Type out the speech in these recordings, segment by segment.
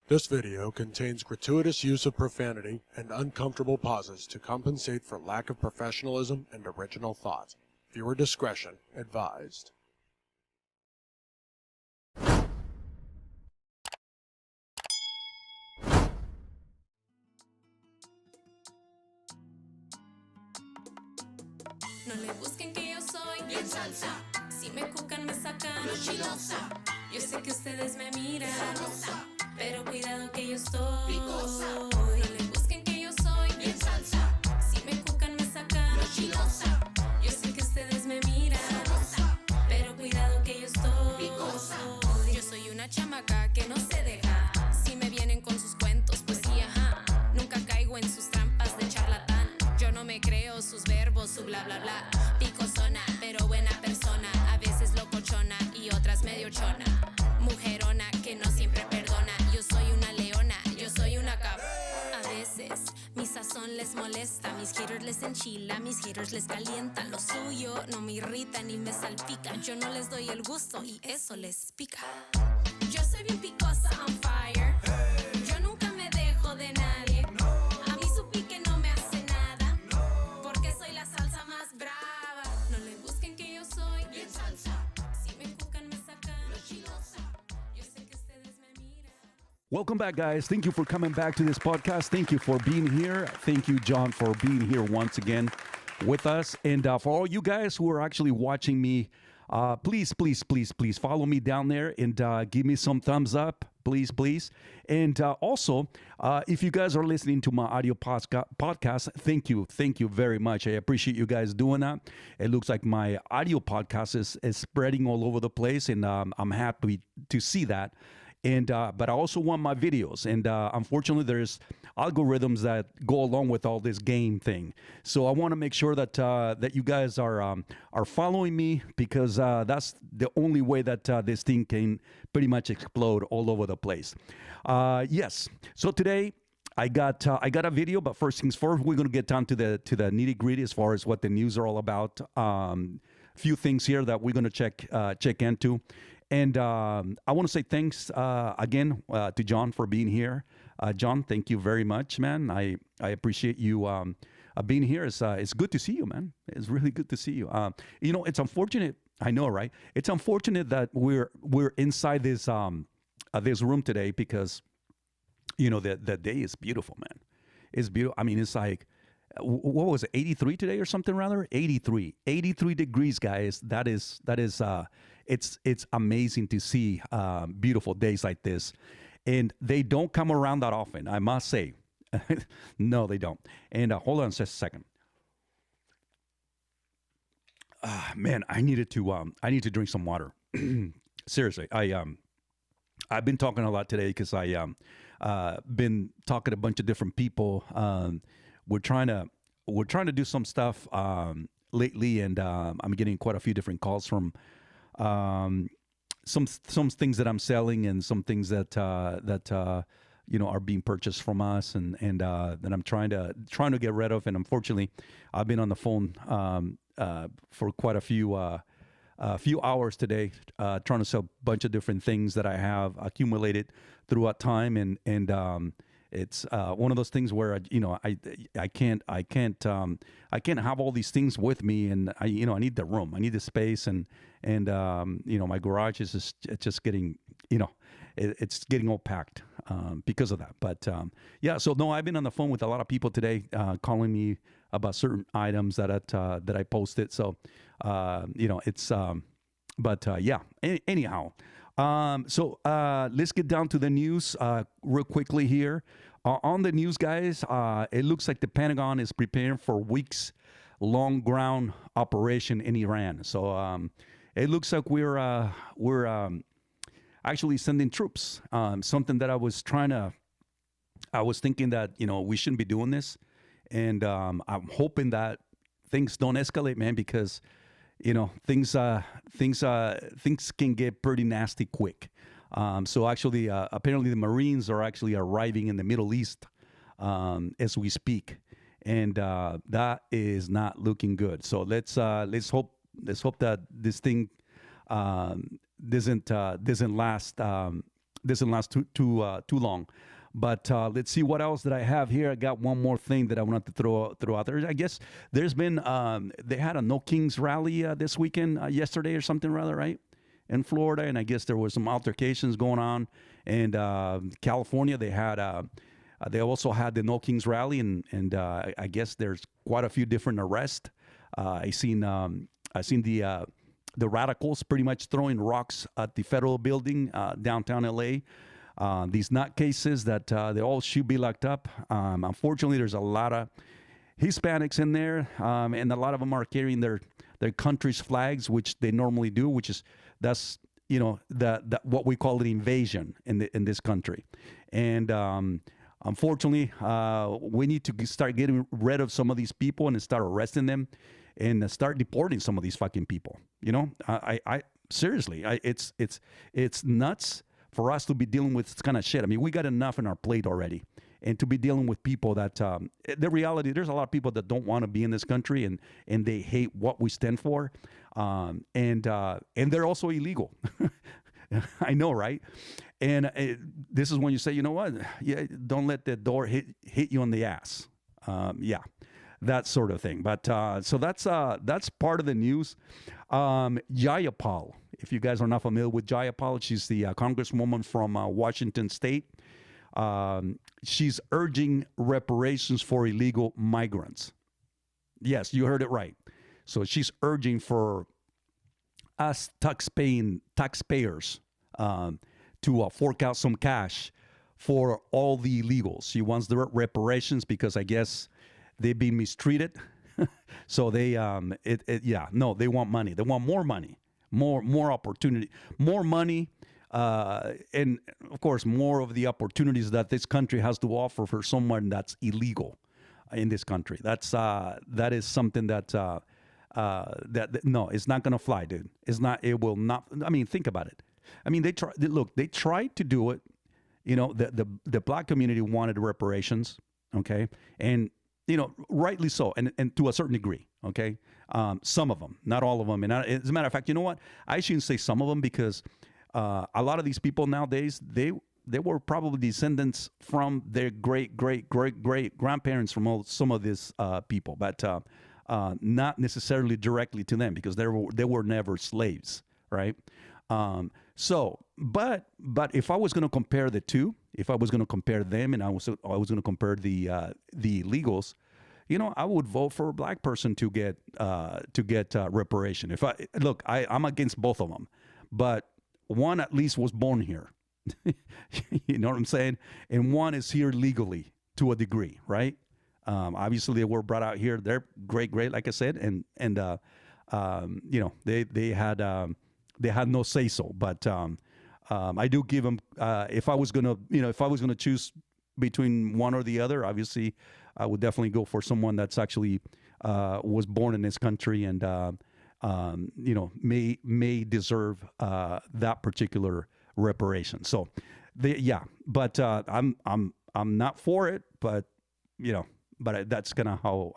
This video contains gratuitous use of profanity and uncomfortable pauses to compensate for lack of professionalism and original thought. Viewer discretion advised. No le busquen que yo soy bien salsa. Si me cucan me sacan chilosa. Yo sé que ustedes me miran sabrosa, pero cuidado que yo estoy picosa. No le busquen que yo soy bien salsa. Si me cucan me sacan chilosa. Yo sé que ustedes me miran sabrosa, pero cuidado que yo estoy picosa. Yo soy una chamaca que no se deja. Si me vienen con sus cuentos, pues sí, ajá. Nunca caigo en sus trampas de charlatán. Yo no me creo sus verbos, su bla bla bla. Picosona, pero buena persona. A veces locochona y otras medio chona. Mujerona que no siempre perdona. Yo soy una leona, yo soy una cap. A veces mi sazón les molesta. Mis haters les enchila, mis haters les calienta. Lo suyo no me irrita ni me salpica. Yo no les doy el gusto y eso les pica. Yo soy bien picosa, on fire. Yo nunca me dejo de nadie. A mí su pique no me hace nada. Porque soy la salsa más brava. No le busquen que yo soy bien salsa. Si me cucan me sacan lo chilosa. Yo sé que ustedes me miran. Welcome back, guys. Thank you for coming back to this podcast. Thank you for being here. Thank you, John, for being here once again with us. And for all you guys who are actually watching me, please follow me down there and give me some thumbs up, please. And also, if you guys are listening to my audio podcast, thank you very much. I appreciate you guys doing that. It looks like my audio podcast is spreading all over the place, and I'm happy to see that. And but I also want my videos, and unfortunately, there's algorithms that go along with all this game thing. So I want to make sure that that you guys are following me, because that's the only way that this thing can pretty much explode all over the place. Yes. So today I got a video, but first things first, we're going to get down to the nitty gritty as far as what the news are all about. Few things here that we're going to check into. And I want to say thanks again to John for being here. John, thank you very much, man. I appreciate you being here. It's good to see you, man. It's really good to see you. You know, it's unfortunate. I know, right? It's unfortunate that we're inside this this room today, because you know the day is beautiful, man. It's beautiful. I mean, it's like, what was it, 83 today or something, rather? 83 degrees, guys. That is it's amazing to see beautiful days like this, and they don't come around that often, I must say. No, they don't. And hold on just a second. Man, I need to drink some water. Seriously, I've been talking a lot today because I been talking to a bunch of different people. We're trying to do some stuff lately, and I'm getting quite a few different calls from some things that I'm selling, and some things that you know, are being purchased from us, and that I'm trying to get rid of. And unfortunately, I've been on the phone for quite a few hours today, trying to sell a bunch of different things that I have accumulated throughout time, and it's one of those things where I can't have all these things with me, and I need the room, I need the space, and you know, my garage is just getting, you know, it's getting all packed because of that. But yeah, so no, I've been on the phone with a lot of people today, calling me about certain items that I posted. So you know, it's but yeah. Anyhow. So let's get down to the news real quickly here. On the news, guys, it looks like the Pentagon is preparing for weeks-long ground operation in Iran. So it looks like we're actually sending troops. Something that I was thinking that, you know, we shouldn't be doing this, and I'm hoping that things don't escalate, man, because you know, things can get pretty nasty quick. So actually, apparently the Marines are actually arriving in the Middle East as we speak, and that is not looking good. So let's hope that this thing doesn't last doesn't last too long. But let's see what else that I have here. I got one more thing that I wanted to throw out there. I guess there's been they had a No Kings rally this weekend, yesterday or something rather, right? In Florida, and I guess there was some altercations going on. And California, they also had the No Kings rally, and I guess there's quite a few different arrests. I seen the radicals pretty much throwing rocks at the federal building downtown LA. These nutcases that they all should be locked up. Unfortunately, there's a lot of Hispanics in there, and a lot of them are carrying their country's flags, which they normally do, that's the what we call an invasion in this country. And unfortunately, we need to start getting rid of some of these people and start arresting them and start deporting some of these fucking people. I seriously, it's nuts for us to be dealing with this kind of shit. I mean, we got enough on our plate already. And to be dealing with people that, the reality, there's a lot of people that don't want to be in this country and they hate what we stand for. And they're also illegal. I know, right? And this is when you say, you know what? Yeah, don't let the door hit you on the ass. Yeah, that sort of thing. But so that's part of the news. Jayapal, if you guys are not familiar with Jayapal, she's the congresswoman from Washington State. She's urging reparations for illegal migrants. Yes, you heard it right. So she's urging for us taxpayers to fork out some cash for all the illegals. She wants the reparations because I guess they've been mistreated. So they they want money. They want more money, more opportunity, more money. And of course, more of the opportunities that this country has to offer for someone that's illegal in this country. That is something that no, it's not going to fly, dude. It's not. It will not. I mean, think about it. I mean, they tried to do it. The black community wanted reparations, okay, and rightly so, and to a certain degree, okay. Some of them, not all of them, and as a matter of fact, you know what? I shouldn't say some of them because. A lot of these people nowadays, they were probably descendants from their great grandparents from some of these people, but not necessarily directly to them because they were never slaves, right? But if I was going to compare the two, if I was going to compare them, and I was going to compare the illegals, I would vote for a black person to get reparation. I'm against both of them, but one at least was born here. You know what I'm saying? And one is here legally to a degree, right? Obviously they were brought out here. They're great, like I said, and they had no say so. But I do give them. If I was gonna choose between one or the other, obviously I would definitely go for someone that's actually was born in this country and. May deserve that particular reparation. So, but I'm not for it. But that's kind of how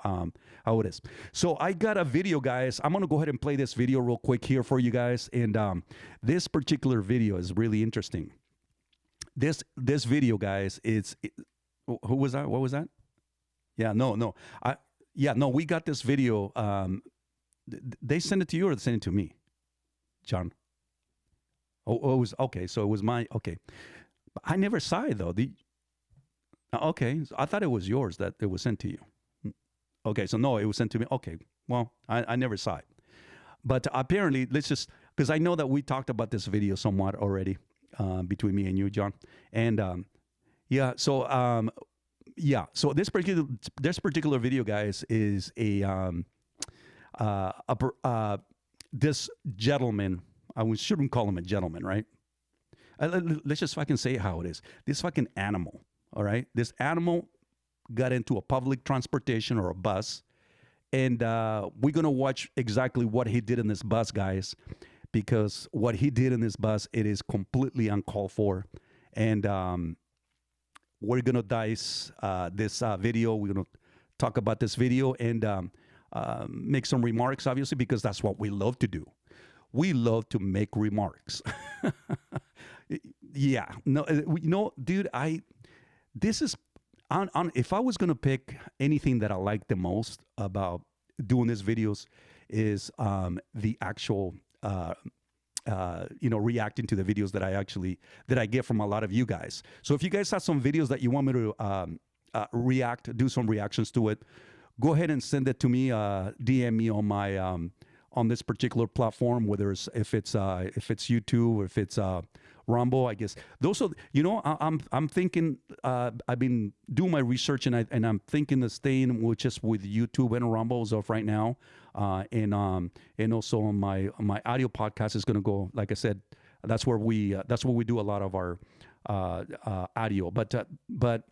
it is. So I got a video, guys. I'm gonna go ahead and play this video real quick here for you guys. And this particular video is really interesting. This video, guys, who was that? What was that? Yeah, no. We got this video. They sent it to you or they sent it to me, John? Oh, it was okay. So it was okay. I never saw it though. Okay, I thought it was yours that it was sent to you. Okay, so no, it was sent to me. Okay, well, I never saw it. But apparently, because I know that we talked about this video somewhat already between me and you, John. And so this particular video, guys, is this gentleman, I shouldn't call him a gentleman, right? Let's just fucking say how it is. This fucking animal, all right? This animal got into a public transportation or a bus, and we're going to watch exactly what he did in this bus, guys, because what he did in this bus, it is completely uncalled for. And we're going to dice this video. We're going to talk about this video and make some remarks, obviously, because that's what we love to do. We love to make remarks. yeah, no, dude, this is on if I was gonna pick anything that I like the most about doing these videos is the actual reacting to the videos that I get from a lot of you guys. So if you guys have some videos that you want me to do some reactions to it, go ahead and send it to me. DM me on my on this particular platform, whether if it's YouTube or if it's Rumble. I guess those are, I'm thinking, I've been doing my research and I'm thinking of staying with YouTube and Rumble as of right now, and also on my audio podcast is going to go, like I said, that's where we do a lot of our audio, but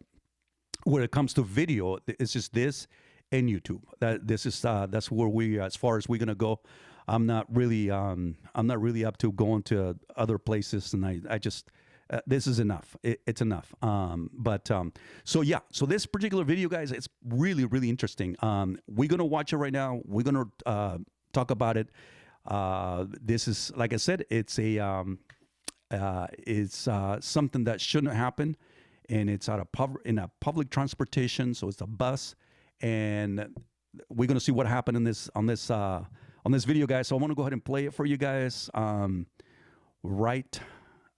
when it comes to video, it's just this and YouTube. That's where we, as far as we're gonna go. I'm not really up to going to other places, and I just this is enough. It's enough. So this particular video, guys, it's really, really interesting. We're gonna watch it right now. We're gonna talk about it. This is, like I said, it's something that shouldn't happen, and it's in a public transportation, so it's a bus, and we're gonna see what happened on this video, guys. So I want to go ahead and play it for you guys. Right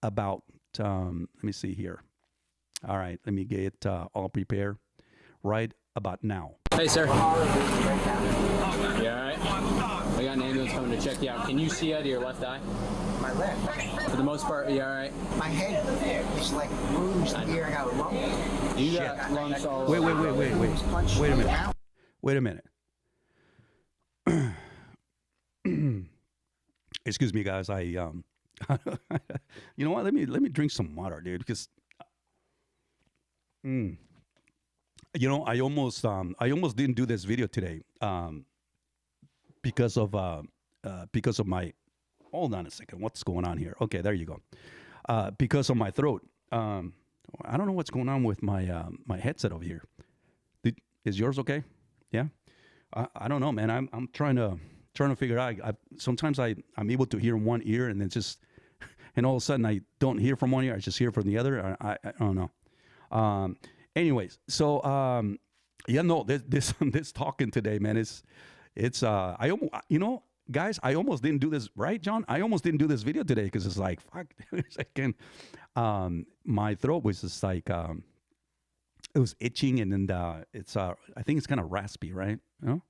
about let me see here. All right, let me get all prepared. Right about now. Hey, sir. You all right? I got an ambulance coming to check you out. Can you see out of your left eye? My left. For the most part, you all right? My head is like bruised here. I got a lump. You got lumps all Wait. Wait a minute. Out. Wait a minute. Excuse me, guys. I you know what? Let me drink some water, dude, because I almost didn't do this video today because of my, hold on a second. What's going on here? Okay, there you go. Because of my throat. I don't know what's going on with my my headset over here. Is yours okay? Yeah. I don't know, man. I'm trying to figure out. Sometimes I'm able to hear in one ear, and then and all of a sudden I don't hear from one ear. I just hear from the other. I don't know. Anyways, so this talking today, man, it's guys, I almost didn't do this, right, John? I almost didn't do this video today because it's like, fuck, my throat was just like, it was itching, and then it's I think it's kind of raspy, right? You know?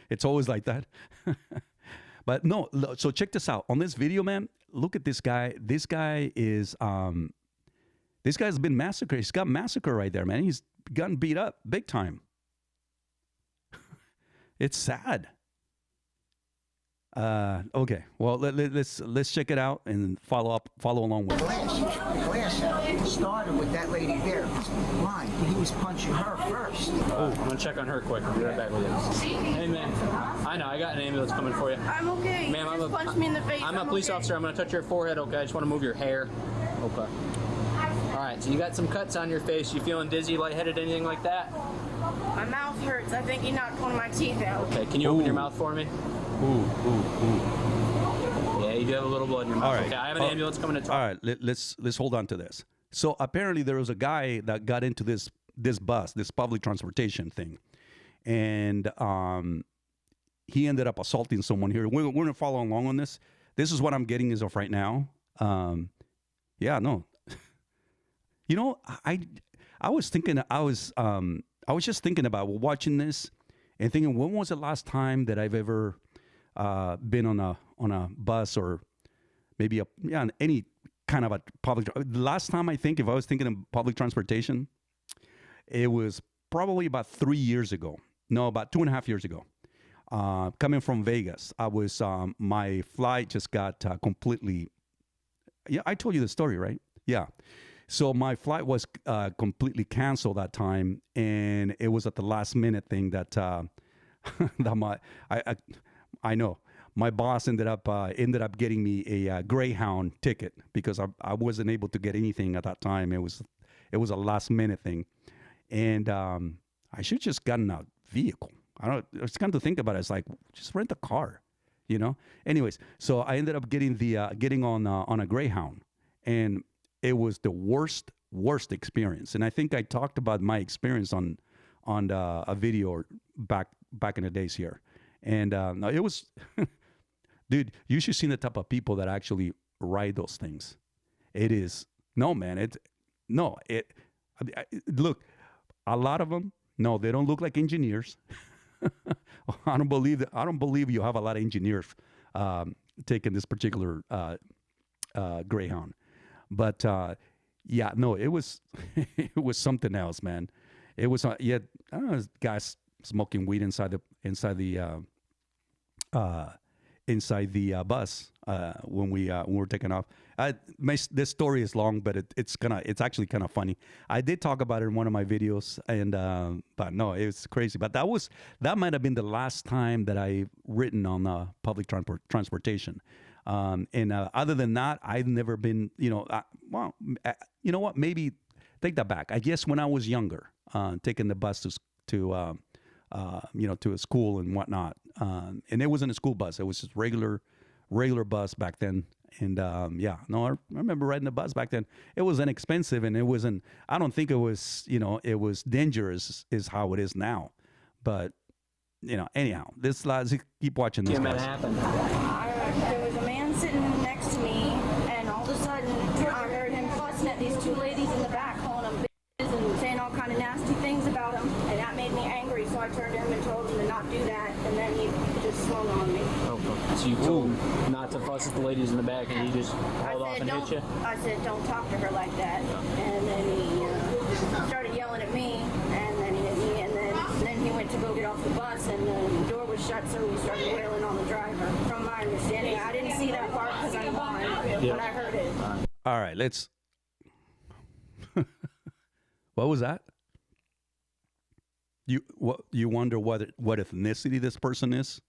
It's always like that. But no, so check this out. On this video, man, look at this guy. This guy is this guy's been massacred. He's got massacred right there, man. He's gotten beat up big time. It's sad. Okay, well, let's check it out and follow along with it. The glass started with that lady there. Mine. He was punching her first. Oh, I'm gonna check on her quick. I'll be right back with you. Hey, man. I know. I got an ambulance coming for you. I'm okay. Ma'am, You just punched me in the face. I'm a police officer. I'm gonna touch your forehead. Okay. I just want to move your hair. Okay. All right. So you got some cuts on your face. You feeling dizzy, lightheaded, anything like that? My mouth hurts. I think he knocked one of my teeth out. Okay. Can you open your mouth for me? Ooh. Yeah, you do have a little blood in your mouth. All right. Okay. I have an ambulance coming to talk. All right, let's hold on to this. So apparently there was a guy that got into this bus, this public transportation thing, and he ended up assaulting someone here. We're going to follow along on this. This is what I'm getting as of right now. Yeah, no. I was thinking, I was just thinking about watching this and thinking, when was the last time that I've ever been on a bus, or maybe any kind of a public. The last time I think, if I was thinking of public transportation, it was probably about 3 years ago. No, about 2.5 years ago. Coming from Vegas, I was my flight just got completely. Yeah, I told you the story, right? Yeah. So my flight was completely canceled that time, and it was at the last minute thing that I know my boss ended up getting me a Greyhound ticket because I wasn't able to get anything at that time. It was a last minute thing, and I should just gotten a vehicle. I don't. It's kind of think about it. It's like, just rent a car, you know. Anyways, so I ended up getting on a Greyhound, and it was the worst experience. And I think I talked about my experience on a video back in the days here. And no, it was, dude, you should see the type of people that actually ride those things. It is, no, man, look, a lot of them, no, they don't look like engineers. I don't believe you have a lot of engineers taking this particular Greyhound. But yeah, no, it was it was something else, man. It was I don't know, guys smoking weed inside the bus when we were taking off. This story is long, but it's actually kind of funny. I did talk about it in one of my videos, and but no, it's crazy. But that might have been the last time that I've ridden on public transportation. And other than that, I've never been. You know what? Maybe take that back. I guess when I was younger, taking the bus to a school and whatnot. And it wasn't a school bus. It was just regular bus back then. And I remember riding the bus back then. It was inexpensive, and I don't think it was, it was dangerous is how it is now. But, anyhow, let's keep watching this. What happened? There was a man sitting next to me, and all of a sudden I heard him fussing at these two ladies in the back, calling them bitches and saying all kind of nasty things about them, and that made me angry. So I turned to him and told him to not do that, and then he just swung on me. Okay. So you told him not to fuss at the ladies in the back, and he just hauled off and hit you? I said, don't talk to her like that. And then he started yelling at me, and then he hit me, and then he went to go get off the bus, and the door was shut, so he started wailing on the driver. From my understanding, I didn't see that part because I'm blind, but I heard it. All right, let's. What was that? You wonder what ethnicity this person is?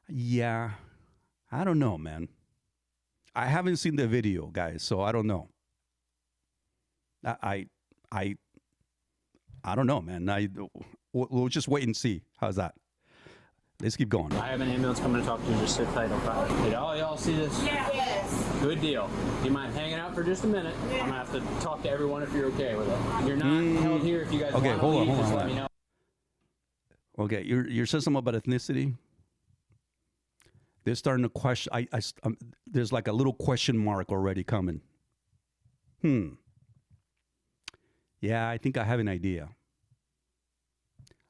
Yeah, I don't know, man. I haven't seen the video, guys, so I don't know. I don't know, man. We'll just wait and see. How's that? Let's keep going. I have an ambulance coming to talk to you. Just sit tight, okay? Did all y'all see this? Yes. Good deal. You mind hanging out for just a minute? I'm gonna have to talk to everyone if you're okay with it. You're not held here if you guys want to leave. Just let me know. Okay, your system about ethnicity. They're starting to question. There's like a little question mark already coming. Yeah, I think I have an idea.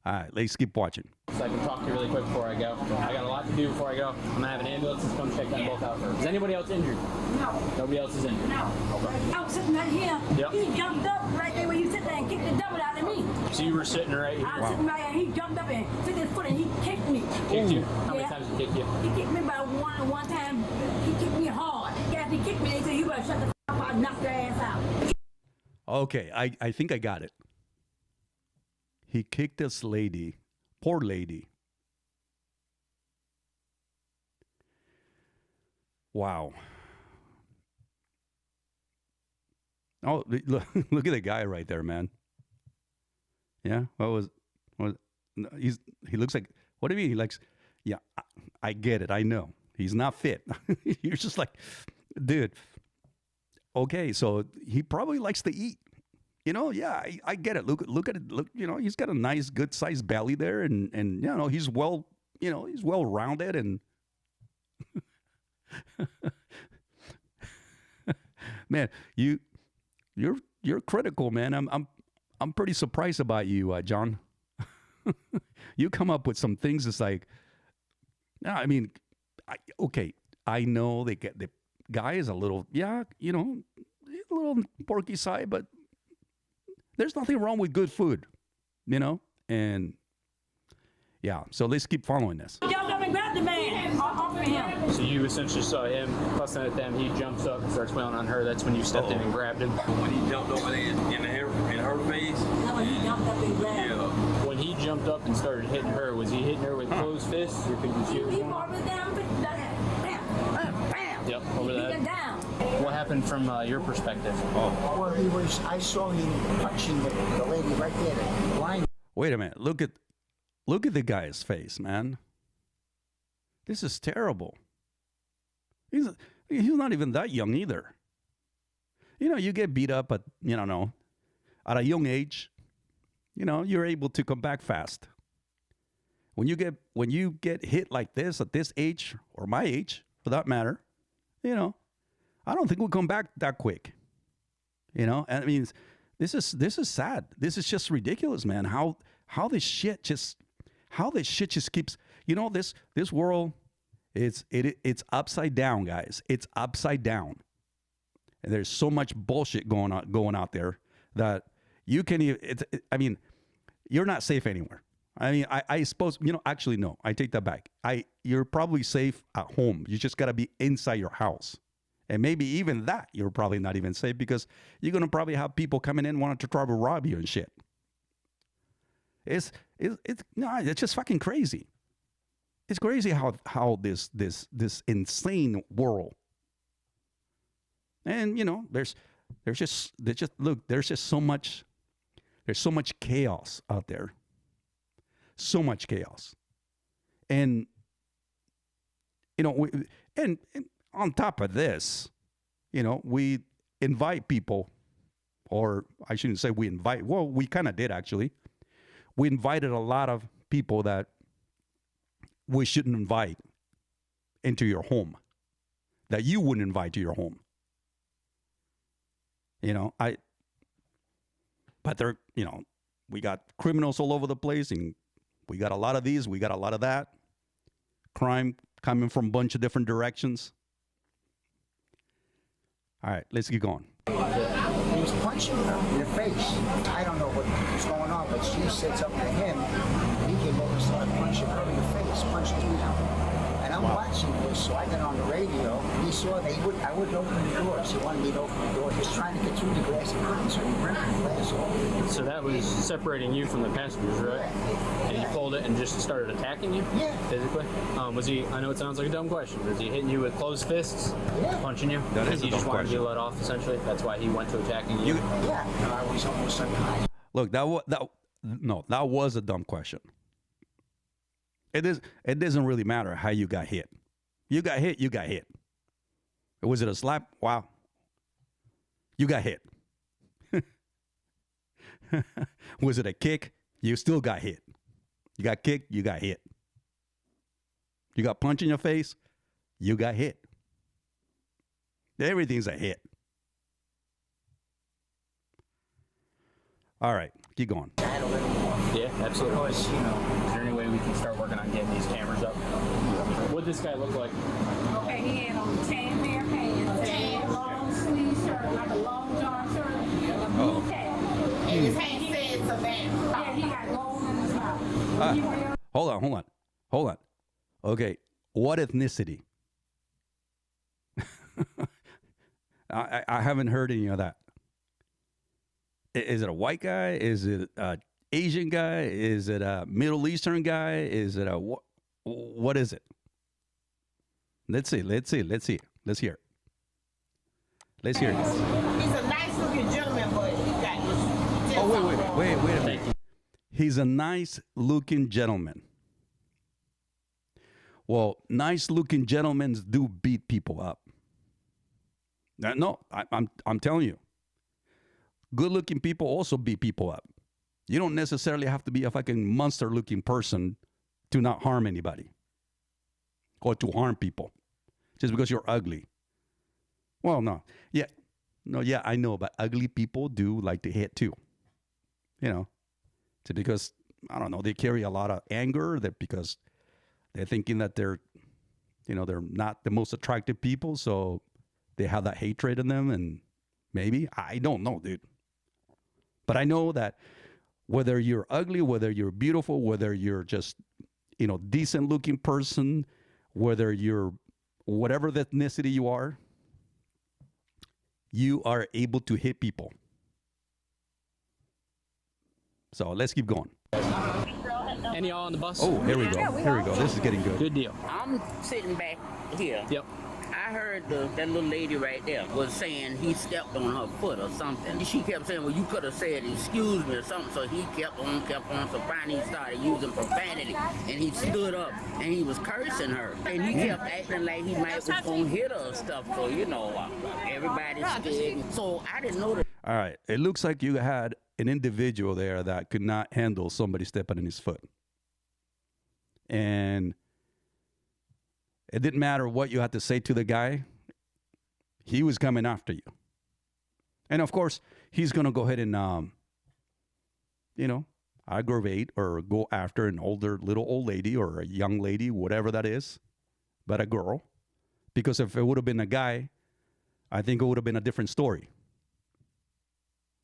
All right, let's keep watching. So I can talk to you really quick before I go. I got a lot to do before I go. I'm gonna have an ambulance that's come check them both out first. Is anybody else injured? No. Nobody else is injured? No. Okay. I was sitting right here. Yep. He jumped up right there where you sit there and kicked the devil out of me. So you were sitting right here? I was sitting right here. He jumped up and took his foot and he kicked me. Kicked you? How many Yeah. times did he kick you? He kicked me about one time. He kicked me hard. After he kicked me, they said, you better shut the f up. I'll knock your ass out. Okay, I think I got it. He kicked this lady, poor lady. Wow. Oh, look at the guy right there, man. Yeah, he looks like, what do you mean? He likes, yeah, I get it. I know. He's not fit. You're just like, dude, okay, so he probably likes to eat. Yeah, I get it. Look at it. Look, he's got a nice, good sized belly there, and he's well, he's well rounded, and man, you're critical, man. I'm pretty surprised about you, John. You come up with some things. It's like, I mean, okay, I know the guy is a little, a little porky side, but there's nothing wrong with good food, and yeah. So let's keep following this. Jumped up and grabbed the man off of him. So you essentially saw him fussing at them. He jumps up and starts wailing on her. That's when you stepped in and grabbed him. When he jumped over there in her face. That's when he jumped up and grabbed her. Yeah. When he jumped up and started hitting her, was he hitting her with closed fists? Or could you see what was He going on? brought me down, bam. Yep, over He that. got down. What happened from your perspective? Well, I saw him punching the lady right there, the blind. Wait a minute. Look at the guy's face, man. This is terrible. He's not even that young either. You know, you get beat up at, you know, at a young age, you know, you're able to come back fast. When you get hit like this at this age, or my age for that matter, you know, I don't think we'll come back that quick. You know, and I mean, this is sad. This is just ridiculous, man. How this shit just keeps, you know, this world, it's upside down, guys. It's upside down. And there's so much bullshit going out there that you can even, I mean, you're not safe anywhere. I mean, I suppose, you know, actually, no, I take that back. You're probably safe at home. You just got to be inside your house. And maybe even that, you're probably not even safe because you're going to probably have people coming in wanting to try to rob you and shit. It's just fucking crazy. It's crazy how this insane world. And, you know, there's just so much chaos out there. So much chaos. And, you know, and on top of this, you know, we invite people, or I shouldn't say we invite, well, we kind of did actually. We invited a lot of people that we shouldn't invite into your home, that you wouldn't invite to your home. You know, but they're, you know, we got criminals all over the place, and we got a lot of these, we got a lot of that. Crime coming from a bunch of different directions. All right, let's keep going. He was punching her in the face. I don't know what was going on, but she sits up to him. He came over and started punching her in the face, punched me out. And I'm watching this, so I got on the radio. He saw that I wouldn't open the doors. He wanted me to open the door. He was trying to get through the glass. He couldn't, so he ripped the glass off. So that was separating you from the passengers, right? And he pulled it and just started attacking you? Yeah. Physically? Was he, I know it sounds like a dumb question, was he hitting you with closed fists? Yeah. Punching you? That is a He just dumb wanted question. to be let off, essentially? That's why he went to attacking you? Yeah. I was almost surprised. Look, that was a dumb question. It doesn't really matter how you got hit. You got hit, you got hit. Was it a slap? Wow. You got hit. Was it a kick? You still got hit. You got kicked, you got hit. You got punched in your face, you got hit. Everything's a hit. All right, keep going. Yeah, absolutely. Because, you know, Is there any way we can start working on getting these cameras up? What'd this guy look like? Okay, he had on tan bare pants, and a long sleeve shirt, like a long john shirt, and a blue cap. And his hand said Savannah. Yeah, he got gold in his mouth. Hold on. Okay, what ethnicity? I haven't heard any of that. Is it a white guy? Is it an Asian guy? Is it a Middle Eastern guy? Is it a what is it? Let's see. Let's hear it. Let's hear it. He's a nice looking gentleman, but he got this. Oh, wait a minute. He's a nice looking gentleman. Well, nice looking gentlemen do beat people up. No, I'm telling you. Good looking people also beat people up. You don't necessarily have to be a fucking monster looking person to not harm anybody or to harm people just because you're ugly. Well, no, I know, but ugly people do like to hit too. You know, it's because, I don't know, they carry a lot of anger, that because they're thinking that they're not the most attractive people, so they have that hatred in them, and maybe, I don't know, dude. But I know that whether you're ugly, whether you're beautiful, whether you're just, decent looking person, whether you're whatever the ethnicity you are able to hit people. So let's keep going. Any y'all on the bus? Oh, here we go. This is getting good. Good deal. I'm sitting back here. Yep. I heard that little lady right there was saying he stepped on her foot or something. She kept saying, well, you could have said, excuse me or something. So he kept on. So finally he started using profanity. And he stood up and he was cursing her. And he kept acting like he might was going to hit her or stuff. So, everybody's scared. So I didn't know that. All right. It looks like you had an individual there that could not handle somebody stepping on his foot. And it didn't matter what you had to say to the guy. He was coming after you. And of course, he's going to go ahead and, aggravate or go after an little old lady or a young lady, whatever that is, but a girl. Because if it would have been a guy, I think it would have been a different story.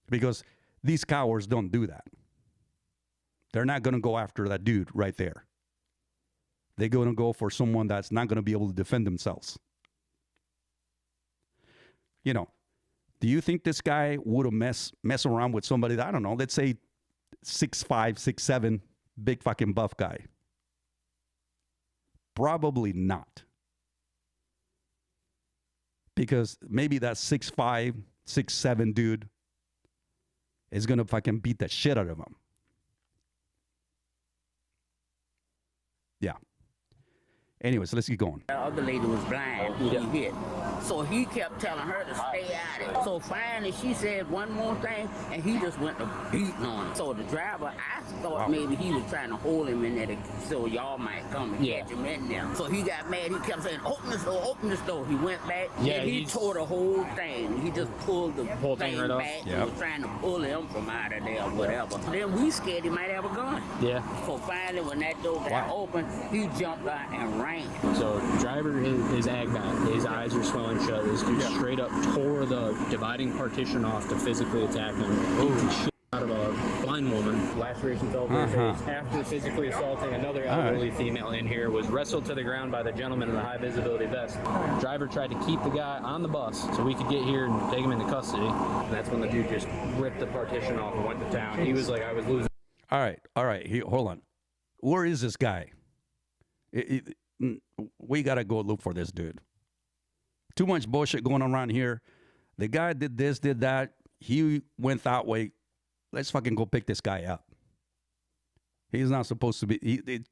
Because these cowards don't do that. They're not going to go after that dude right there. They're going to go for someone that's not going to be able to defend themselves. Do you think this guy would have mess around with somebody that, I don't know, let's say 6'5", 6'7", big fucking buff guy? Probably not. Because maybe that 6'5", 6'7" dude is going to fucking beat the shit out of him. Yeah. Anyways, let's get going. The other lady was blind who he hit. So he kept telling her to stay out of it. So finally she said one more thing and he just went to beating on her. So the driver, I thought maybe he was trying to hold him in there so y'all might come and catch him in there. So he got mad. He kept saying, open this door, open this door. He went back and he tore the whole thing. He just pulled the whole thing right back and was trying to pull him from out of there or whatever. Then we scared he might have a gun. Yeah. So finally when that door got open, he jumped out and ran. So driver is ag back. His eyes are swelling shut. This dude straight up tore the dividing partition off to physically attack him. Beat the shit out of a blind woman. Laceration fell to her face after physically assaulting another elderly female in here. Was wrestled to the ground by the gentleman in the high visibility vest. Driver tried to keep the guy on the bus so we could get here and take him into custody. And that's when the dude just ripped the partition off and went to town. He was like, I was losing. All right. Hold on. Where is this guy? We got to go look for this dude. Too much bullshit going on around here. The guy did this, did that. He went that way. Let's fucking go pick this guy up. He's not supposed to be.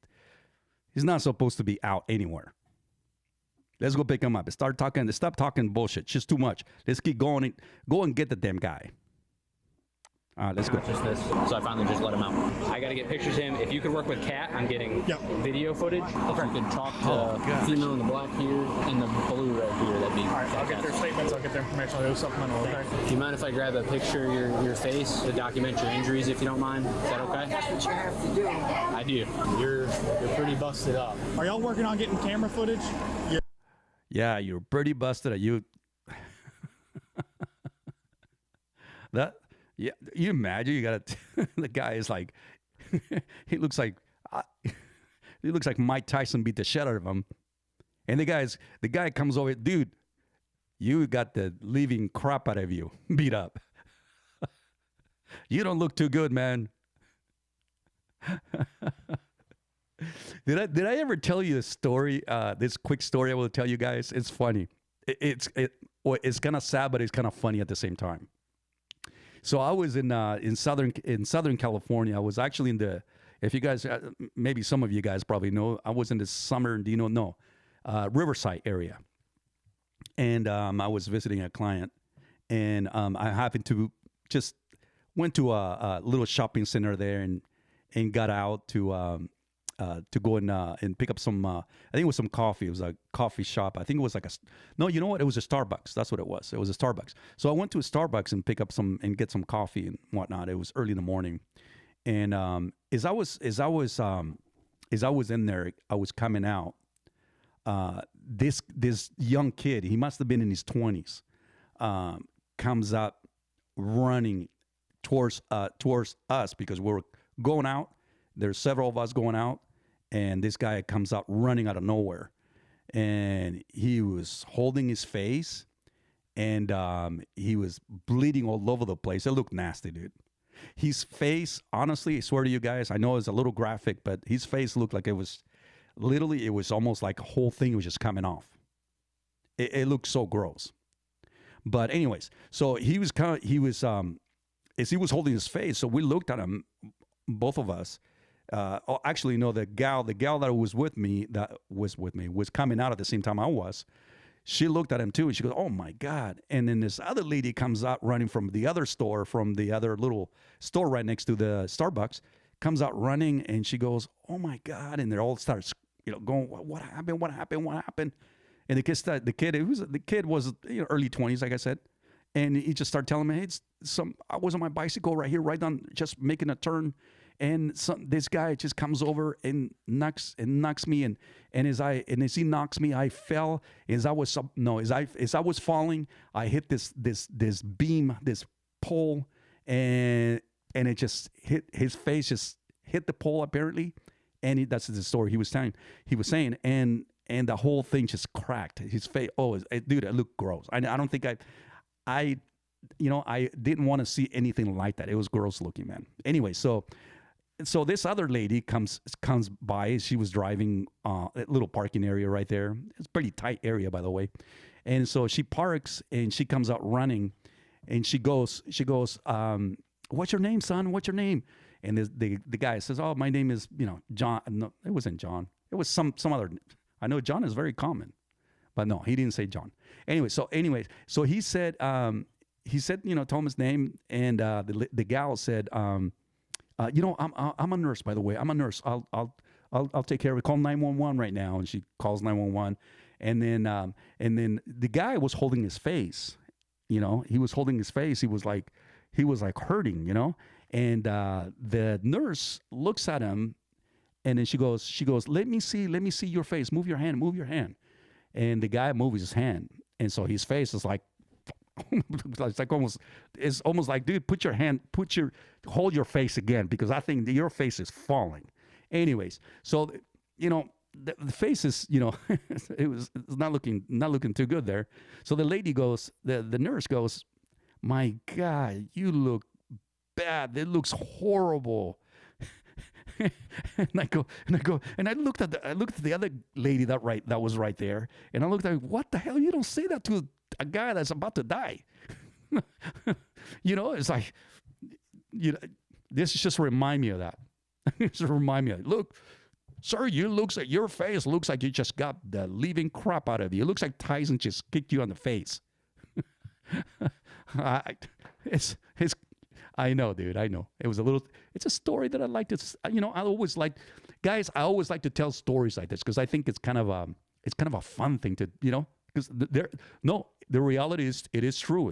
He's not supposed to be out anywhere. Let's go pick him up. Stop talking bullshit. It's just too much. Let's keep going. Go and get the damn guy. Let's go. So I finally just let him out. I got to get pictures of him. If you could work with Kat on getting video footage, if you could talk to the female in the black here and the blue right here, that'd be fantastic. I'll get their statements. I'll get their information. I'll do supplemental. Okay. Do you mind if I grab a picture of your face to document your injuries, if you don't mind? Is that okay? That's what you have to do. I do. You're pretty busted up. Are y'all working on getting camera footage? Yeah, you're pretty busted up. You you imagine you got the guy is like he looks like Mike Tyson beat the shit out of him, and the guy comes over, dude, you got the living crap out of you, beat up. You don't look too good, man. Did I ever tell you a story? This quick story I will tell you guys. It's funny. It's kind of sad, but it's kind of funny at the same time. So I was in Southern California. I was actually in the, if you guys, maybe some of you guys probably know, I was in the summer, Riverside area. And I was visiting a client, and I happened to just went to a little shopping center there and got out to go and pick up some, I think it was some coffee. It was a coffee shop. I think it was like no, you know what? It was a Starbucks. That's what it was. It was a Starbucks. So I went to a Starbucks and pick up and get some coffee and whatnot. It was early in the morning. And as I was in there, I was coming out. This young kid, he must have been in his 20s, comes up running towards us because we were going out. There's several of us going out, and this guy comes out running out of nowhere, and he was holding his face, and he was bleeding all over the place. It looked nasty, dude. His face, honestly, I swear to you guys, I know it's a little graphic, but his face looked like it was almost like a whole thing was just coming off. it looked so gross. But anyways, so he was as he was holding his face, so we looked at him, both of us. Actually, no, the gal that was coming out at the same time I was. She looked at him too, and she goes, "Oh my God!" And then this other lady comes out running from the other store, from the other little store right next to the Starbucks, comes out running, and she goes, "Oh my God!" And they all start, going, "What happened? What happened? What happened?" And the kid was early 20s, like I said, and he just started telling me, "Hey, I was on my bicycle right here, right on, just making a turn." And this guy just comes over and knocks me, and as he knocks me, I fell. As I was falling, I hit this beam, this pole, and it just hit his face, just hit the pole apparently, and that's the story he was saying, and the whole thing just cracked. His face, dude, it looked gross. I don't think I didn't want to see anything like that. It was gross looking, man. Anyway, so this other lady comes by. She was driving a little parking area right there. It's a pretty tight area, by the way. And so she parks and she comes out running, and she goes, "What's your name, son? What's your name?" And the guy says, "Oh, my name is John." No, it wasn't John. It was some other. I know John is very common, but no, he didn't say John. So he said told him his name, and the gal said, "I'm a nurse, by the way. I'm a nurse. I'll take care of it. Call 911 right now." And she calls 911, and then the guy was holding his face. He was holding his face. He was like hurting. And the nurse looks at him, and then she goes, "Let me see your face. Move your hand." And the guy moves his hand, and so his face is like. It's almost like, dude, hold your face again, because I think your face is falling. Anyways, so the face is, it's not looking too good there. So the lady goes, the nurse goes, "My God, you look bad. It looks horrible." and I looked at the other lady that was right there, and I looked at her, "What the hell? You don't say that to a guy that's about to die." It's like, this just remind me of that. Look, sir, your face looks like you just got the living crap out of you. It looks like Tyson just kicked you on the face. I know, dude. I know. It's a story that I like to, I always like to tell stories like this, because I think it's kind of a fun thing to, because the reality is, it is true.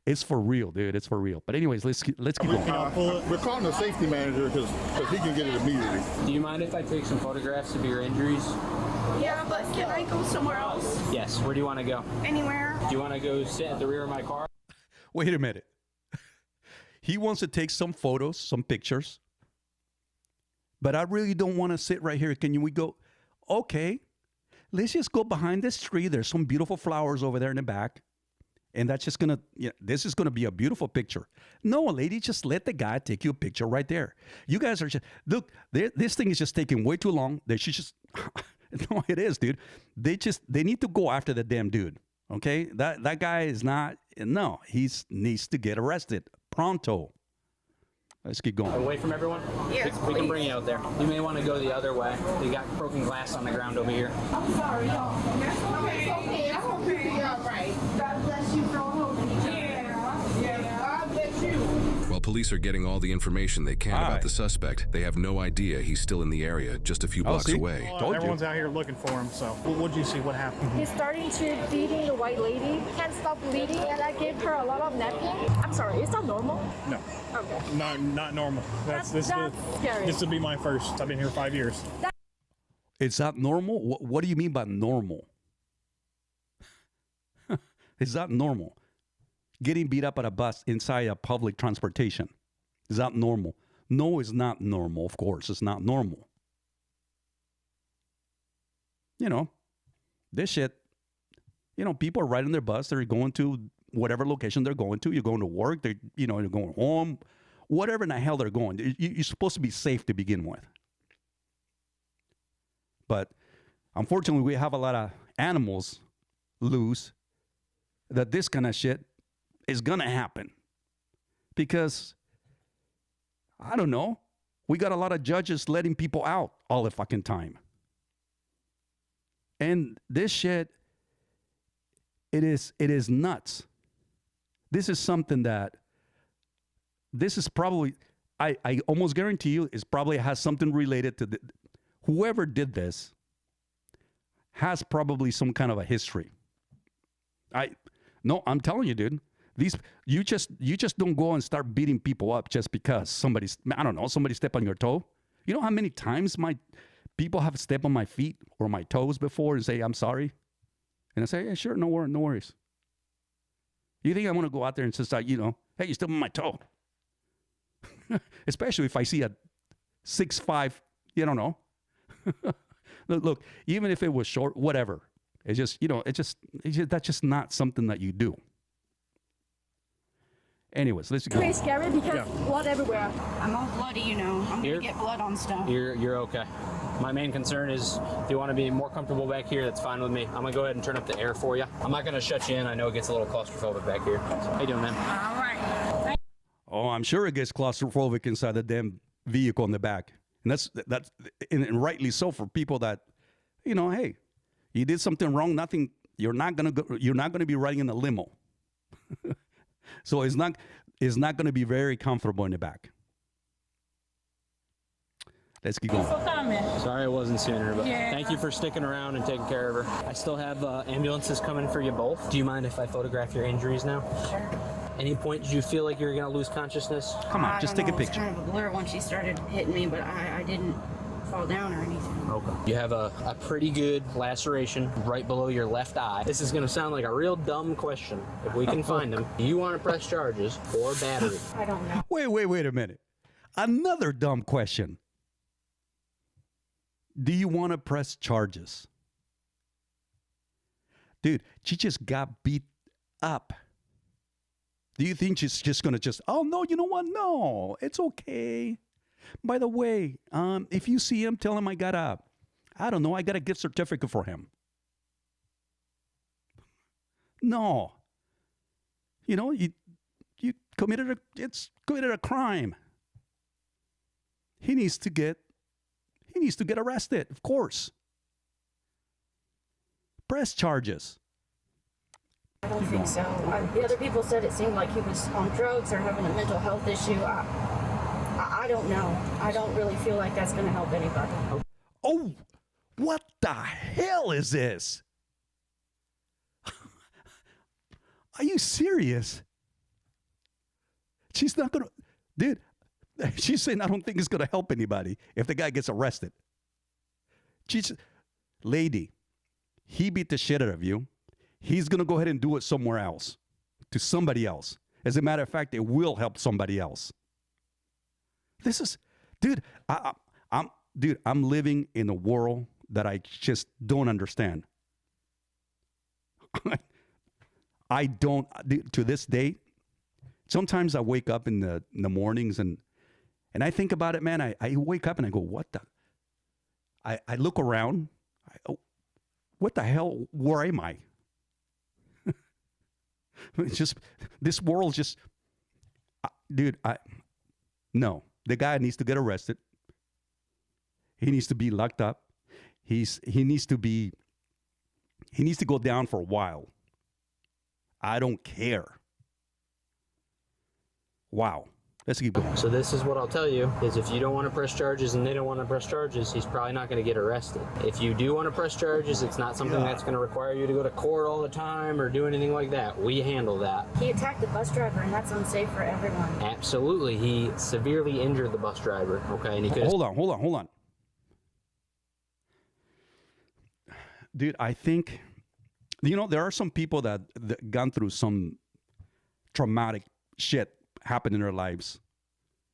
It's for real, dude. It's for real. But anyways, let's keep going. We're calling the safety manager because he can get it immediately. Do you mind if I take some photographs of your injuries? Yeah, but can I go somewhere else? Yes. Where do you want to go? Anywhere. Do you want to go sit at the rear of my car? Wait a minute. He wants to take some photos, some pictures, but I really don't want to sit right here. We go? Okay, let's just go behind this tree. There's some beautiful flowers over there in the back. And that's just this is going to be a beautiful picture. No, lady, just let the guy take you a picture right there. You guys are look, this thing is just taking way too long. They should just, no, it is, dude. They need to go after the damn dude. Okay? That guy is he needs to get arrested. Pronto. Let's keep going. Away from everyone? Yes, we can bring you out there. You may want to go the other way. They got broken glass on the ground over here. I'm sorry, y'all. That's okay. I hope you'll be all right. God bless you for holding each other. Yeah. God bless you. While police are getting all the information they can about the suspect, they have no idea he's still in the area, just a few blocks away. Everyone's out here looking for him, so what'd you see? What happened? He started to beating the white lady. Can't stop bleeding, and I gave her a lot of napkins. I'm sorry, is that normal? No. Okay. Not normal. That's scary. This would be my first. I've been here 5 years. It's not normal? What do you mean by normal? It's not normal. Getting beat up at a bus inside a public transportation. Is that normal? No, it's not normal. Of course, it's not normal. This shit, people are riding their bus. They're going to whatever location they're going to. You're going to work. They're going home. Whatever in the hell they're going. You're supposed to be safe to begin with. But unfortunately, we have a lot of animals loose that this kind of shit is going to happen. Because, I don't know, we got a lot of judges letting people out all the fucking time. And this shit, it is nuts. This is something that, this is probably, I almost guarantee you, is probably has something related to whoever did this has probably some kind of a history. I'm telling you, dude. You just don't go and start beating people up just because somebody step on your toe. You know how many times my people have stepped on my feet or my toes before and say, I'm sorry? And I say, yeah, sure, no worries. You think I want to go out there and just, hey, you stepped on my toe? Especially if I see a 6'5", you don't know. Look, even if it was short, whatever. It's just, that's just not something that you do. Anyways, let's go. It's pretty scary because blood everywhere. I'm all bloody, I'm going to get blood on stuff. You're okay. My main concern is if you want to be more comfortable back here, that's fine with me. I'm going to go ahead and turn up the air for you. I'm not going to shut you in. I know it gets a little claustrophobic back here. So, how you doing, man? All right. Oh, I'm sure it gets claustrophobic inside the damn vehicle in the back. And that's and rightly so for people that, hey, you did something wrong, you're not going to be riding in a limo. So it's not going to be very comfortable in the back. Let's keep going. Sorry I wasn't sooner, but thank you for sticking around and taking care of her. I still have ambulances coming for you both. Do you mind if I photograph your injuries now? Sure. Any point did you feel like you were going to lose consciousness? Come on, just take a picture. It was kind of a blur when she started hitting me, but I didn't fall down or anything. Okay. You have a pretty good laceration right below your left eye. This is going to sound like a real dumb question. If we can find them, do you want to press charges or battery? I don't know. Wait a minute. Another dumb question. Do you want to press charges? Dude, she just got beat up. Do you think she's just going to oh, no, you know what? No, it's okay. By the way, if you see him, tell him I got a gift certificate for him. No. You committed a crime. He needs to get arrested, of course. Press charges. I don't think so. The other people said it seemed like he was on drugs or having a mental health issue. I don't know. I don't really feel like that's going to help anybody. Oh, what the hell is this? Are you serious? She's not going to... Dude, she's saying I don't think it's going to help anybody if the guy gets arrested. Lady, he beat the shit out of you. He's going to go ahead and do it somewhere else, to somebody else. As a matter of fact, it will help somebody else. This is, dude, I'm living in a world that I just don't understand. I don't, to this day, sometimes I wake up in the mornings and I think about it, man. I wake up and I go, what the? I look around. What the hell? Where am I? It's just, this world just, dude, no. The guy needs to get arrested. He needs to be locked up. He needs to go down for a while. I don't care. Wow. Let's keep going. So this is what I'll tell you, is if you don't want to press charges and they don't want to press charges, he's probably not going to get arrested. If you do want to press charges, it's not something that's going to require you to go to court all the time or do anything like that. We handle that. He attacked the bus driver, and that's unsafe for everyone. Absolutely. He severely injured the bus driver, okay? And he could Hold on. Dude, I think, there are some people that gone through some traumatic shit happen in their lives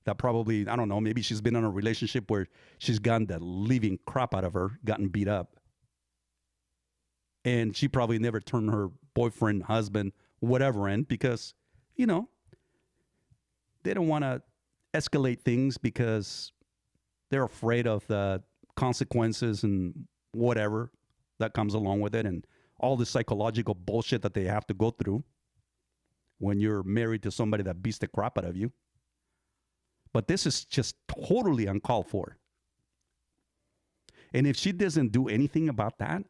that probably, I don't know, maybe she's been in a relationship where she's gotten the living crap out of her, gotten beat up. And she probably never turned her boyfriend, husband, whatever in because, they don't want to escalate things because they're afraid of the consequences and whatever. that comes along with it, and all the psychological bullshit that they have to go through when you're married to somebody that beats the crap out of you. But this is just totally uncalled for. And if she doesn't do anything about that,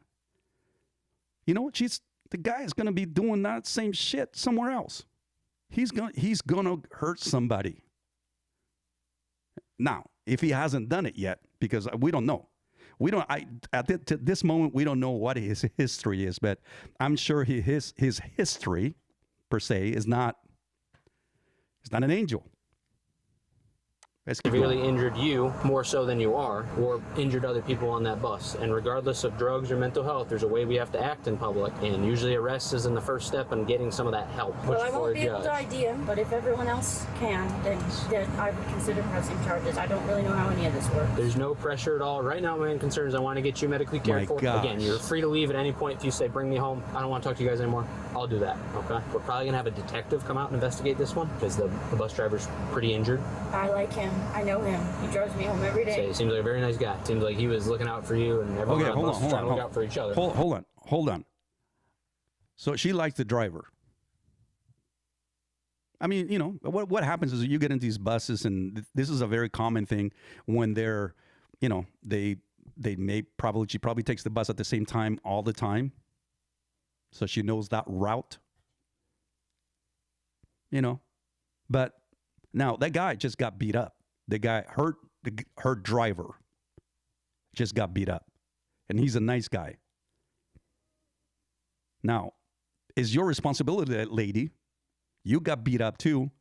you know, the guy is going to be doing that same shit somewhere else. He's going to hurt somebody. Now, if he hasn't done it yet, because we don't know. At this moment, we don't know what his history is, but I'm sure his history, per se, is not an angel. Severely injured you more so than you are, or injured other people on that bus. And regardless of drugs or mental health, there's a way we have to act in public. And usually arrest is in the first step in getting some of that help. Well, I won't be able to ID him, but if everyone else can, then I would consider pressing charges. I don't really know how any of this works. There's no pressure at all. Right now, my main concern is I want to get you medically cared for. Again, you're free to leave at any point. If you say, bring me home, I don't want to talk to you guys anymore, I'll do that, okay? We're probably going to have a detective come out and investigate this one because the bus driver's pretty injured. I like him. I know him. He drives me home every day. So he seems like a very nice guy. Seems like he was looking out for you, and everyone on the bus was trying to look out for each other. Hold on. So she likes the driver. I mean, you know, what happens is you get into these buses, and this is a very common thing when they're, you know, she probably takes the bus at the same time all the time. So she knows that route. You know, but now that guy just got beat up. The guy her driver just got beat up, and he's a nice guy. Now, it's your responsibility, that lady. You got beat up too.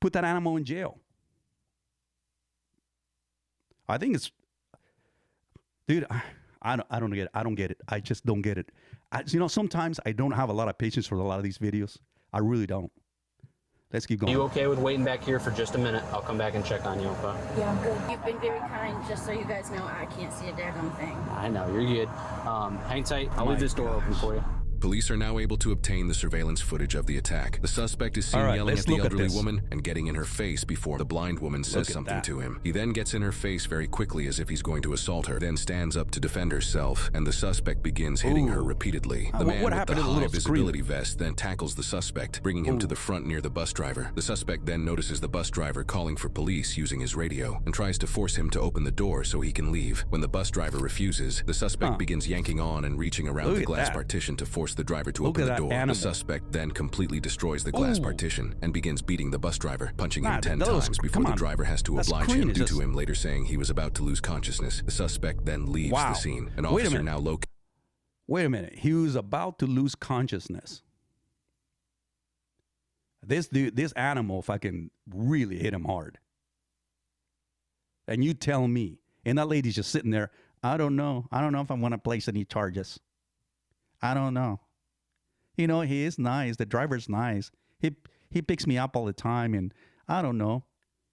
Put that animal in jail. I think it's, dude. I don't get it. I don't get it. I just don't get it. You know, sometimes I don't have a lot of patience for a lot of these videos. I really don't. Let's keep going. Are you okay with waiting back here for just a minute? I'll come back and check on you, okay? Yeah, I'm good. You've been very kind. Just so you guys know, I can't see a daggone thing. I know, you're good. Hang tight. I'll leave this door open for you. Police are now able to obtain the surveillance footage of the attack. The suspect is seen yelling at the elderly woman and getting in her face before the blind woman says something to him. He then gets in her face very quickly as if he's going to assault her, then stands up to defend herself, and the suspect begins hitting her repeatedly. The man with the high visibility vest then tackles the suspect, bringing him to the front near the bus driver. The suspect then notices the bus driver calling for police using his radio and tries to force him to open the door so he can leave. When the bus driver refuses, the suspect begins yanking on and reaching around the glass partition to force the driver to open the door. The suspect then completely destroys the glass partition and begins beating the bus driver, punching him 10 times before the driver has to oblige him due to him later saying he was about to lose consciousness. The suspect then leaves the scene. An officer now located. Wait a minute. He was about to lose consciousness. This animal fucking really hit him hard. And you tell me, and that lady's just sitting there, I don't know if I want to place any charges. I don't know. You know, he is nice. The driver's nice. He picks me up all the time, and I don't know.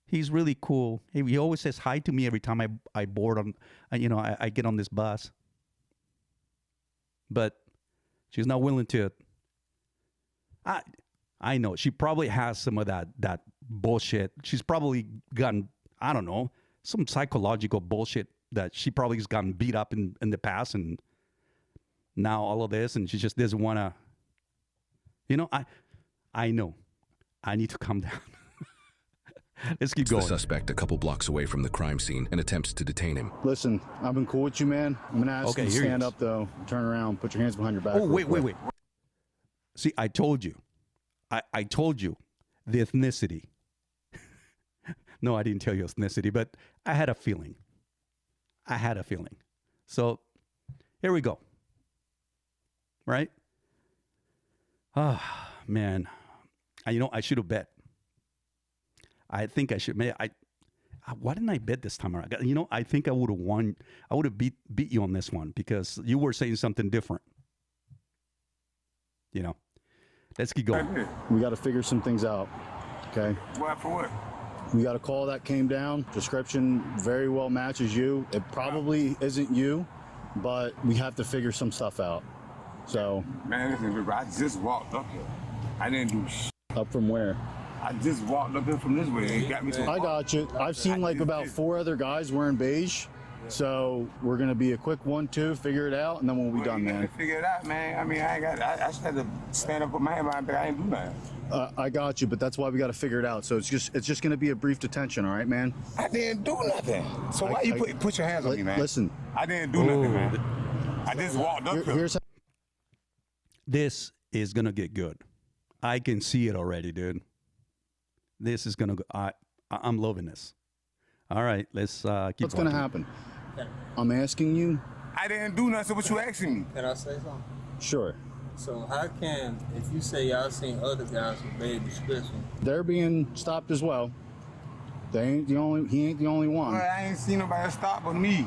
He's really cool. He always says hi to me every time I board on, I get on this bus. But she's not willing to. I know she probably has some of that bullshit. She's probably gotten, I don't know, some psychological bullshit that she probably has gotten beat up in the past, and now all of this, and she just doesn't want to. You know, I know. I need to calm down. Let's keep going. The suspect a couple blocks away from the crime scene and attempts to detain him. Listen, I've been cool with you, man. I'm going to ask you to stand up, though. Turn around. Put your hands behind your back. Oh, wait. See, I told you. I told you the ethnicity. No, I didn't tell you ethnicity, but I had a feeling. So, here we go. Right? Ah, man. I should have bet. I think I should. Why didn't I bet this time around? I think I would have won. I would have beat you on this one because you were saying something different. Let's keep going. We got to figure some things out. Okay. What for what? We got a call that came down. Description very well matches you. It probably isn't you, but we have to figure some stuff out. So. Man, listen, I just walked up here. I didn't do shit. Up from where? I just walked up here from this way. It got me. I got you. I've seen like about 4 other guys wearing beige. So we're gonna be a quick 1-2, figure it out, and then we'll be done, man. Figure it out, man. I mean, I just had to stand up with my hand behind my back. I ain't do nothing. I got you, but that's why we got to figure it out. So it's just gonna be a brief detention, all right, man? I didn't do nothing. So why you put your hands on me, man? Listen, I didn't do nothing, man. I just walked up here. This is gonna get good. I can see it already, dude. This is gonna go. I'm loving this. All right, let's keep. What's gonna happen? I'm asking you. I didn't do nothing. So what you asking me? Can I say something? Sure. So how can, if you say y'all seen other guys with bad description? They're being stopped as well. They ain't the only. He ain't the only one. Well, I ain't seen nobody stop but me.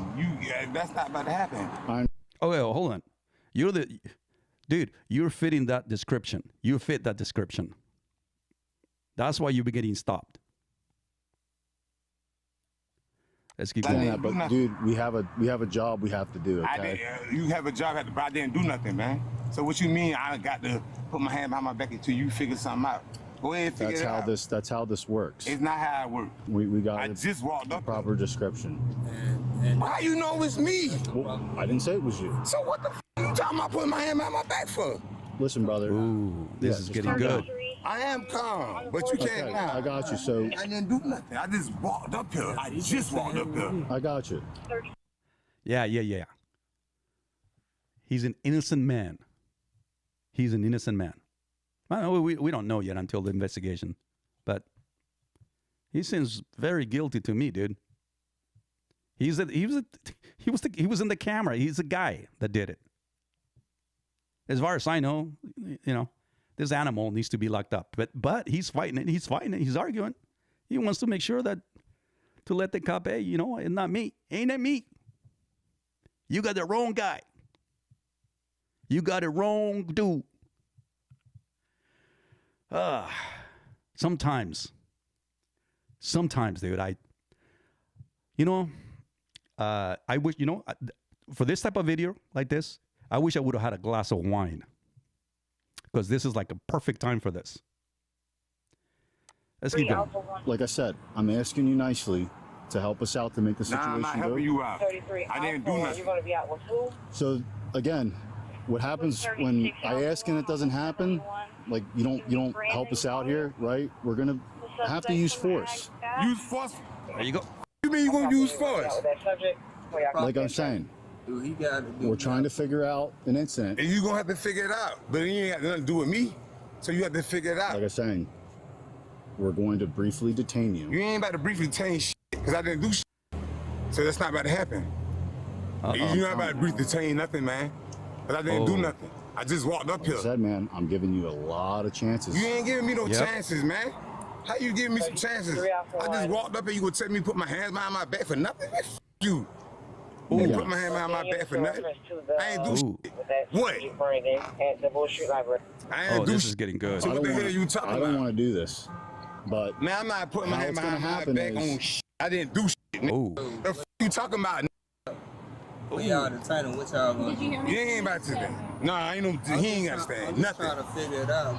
That's not about to happen. Oh, well, hold on. You're the dude. You're fitting that description. You fit that description. That's why you're getting stopped. Let's keep going. Yeah, but dude, we have a job we have to do. Okay. You have a job, but I didn't do nothing, man. So what you mean? I got to put my hand behind my back until you figure something out. Go ahead and figure it out. That's how this works. It's not how it works. We got. I just walked up. Proper description. How you know it's me? Well, I didn't say it was you. So what the f you talking about putting my hand behind my back for? Listen, brother. Ooh, this is getting good. I am calm, but you can't now. I got you. So I didn't do nothing. I just walked up here. I just walked up here. I got you. Yeah. He's an innocent man. He's an innocent man. We don't know yet until the investigation, but he seems very guilty to me, dude. He was in the camera. He's the guy that did it. As far as I know, this animal needs to be locked up. But he's fighting it. He's arguing. He wants to make sure that to let the cop, hey, it's not me. Ain't it me? You got the wrong guy. You got it wrong, dude. Sometimes, dude, I wish, for this type of video like this, I wish I would have had a glass of wine, because this is like a perfect time for this. Let's keep going. Like I said, I'm asking you nicely to help us out to make the situation I'm not go. helping you out. I didn't do nothing. You're going to be out with who? So again, what happens when I ask and it doesn't happen? Like you don't help us out here, right? We're gonna have to use force. Use force? There you go. You mean you're gonna use force? Like I'm saying, we're trying to figure out an incident. And you're gonna have to figure it out. But it ain't got nothing to do with me. So you have to figure it out. Like I'm saying, we're going to briefly detain you. You ain't about to briefly detain shit, because I didn't do shit. So that's not about to happen. You're not about to briefly detain nothing, man. Because I didn't do nothing. I just walked up here. Like I said, man, I'm giving you a lot of chances. You ain't giving me no chances, man. How you giving me some chances? I just walked up here. You gonna tell me to put my hands behind my back for nothing? Man, f you. You put my hand behind my back for nothing? I ain't do shit. What? I ain't do this shit. is getting good. So what the hell are you talking about? I don't want to do this, but man, I'm not putting my hand behind my back on shit. I didn't do shit. Oh. The f you talking about? We y'all detaining, what y'all gonna do? You ain't about to stand. No, I ain't no. He ain't got to stand. Nothing. I'm trying to figure it out.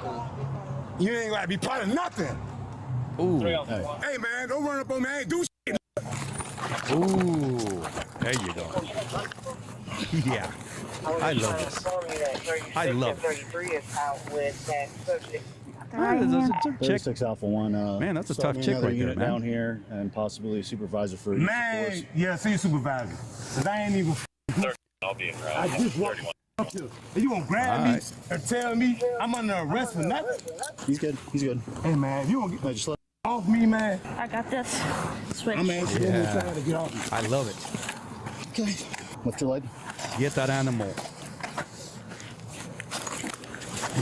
You ain't got to be part of nothing. Ooh. Hey man, don't run up on me. I ain't do shit. Ooh. There you go. Yeah. I love this. I love it. 33 is out with that subject. Check. 36 Alpha 1. Man, that's a start tough me chick another right there, unit man. down here, and possibly a supervisor for each Man, force. yeah, see supervisor. Cause I ain't even. I'll be in route. I just walked up here. And you gonna grab me and tell me I'm under arrest for nothing? He's good. He's good. Hey man, you gonna get just let off me, man? I got this. Switch. I'm asking you to get off me. I love it. Okay. Lift your leg. Get that animal.